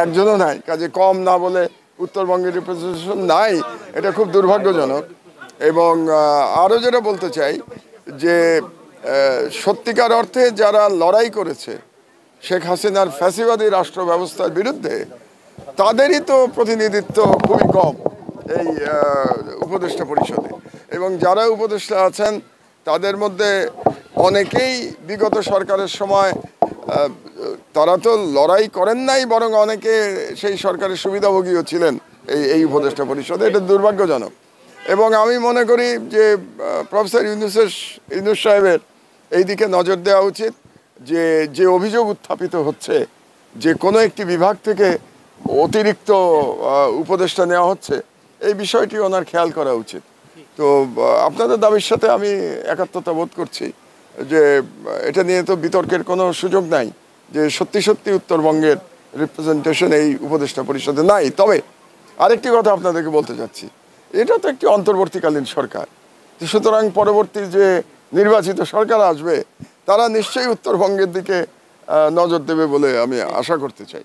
একজনও নাই, কাজে কম না বলে উত্তরবঙ্গের রিপ্রেজেন্টেশন নাই, এটা খুব দুর্ভাগ্যজনক। এবং আরও যেটা বলতে চাই যে সত্যিকার অর্থে যারা লড়াই করেছে শেখ হাসিনার ফ্যাসিবাদী রাষ্ট্র ব্যবস্থার বিরুদ্ধে, তাদেরই তো প্রতিনিধিত্ব খুবই কম এই উপদেষ্টা পরিষদে। এবং যারা উপদেষ্টা আছেন তাদের মধ্যে অনেকেই বিগত সরকারের সময় তারা তো লড়াই করেন নাই, বরং অনেকে সেই সরকারের সুবিধাভোগীও ছিলেন এই উপদেষ্টা পরিষদে। এটা দুর্ভাগ্যজনক। এবং আমি মনে করি যে প্রফেসর ইউনূস সাহেবের এই দিকে নজর দেওয়া উচিত, যে অভিযোগ উত্থাপিত হচ্ছে যে কোনো একটি বিভাগ থেকে অতিরিক্ত উপদেষ্টা নেওয়া হচ্ছে, এই বিষয়টি ওনার খেয়াল করা উচিত। তো আপনাদের দাবির সাথে আমি একাত্মতা বোধ করছি যে এটা নিয়ে তো বিতর্কের কোনো সুযোগ নাই যে সত্যি সত্যি উত্তরবঙ্গের রিপ্রেজেন্টেশন এই উপদেষ্টা পরিষদে নাই। তবে আরেকটি কথা আপনাদেরকে বলতে চাচ্ছি, এটা তো একটি অন্তর্বর্তীকালীন সরকার, সুতরাং পরবর্তী যে নির্বাচিত সরকার আসবে তারা নিশ্চয়ই উত্তরবঙ্গের দিকে নজর দেবে বলে আমি আশা করতে চাই।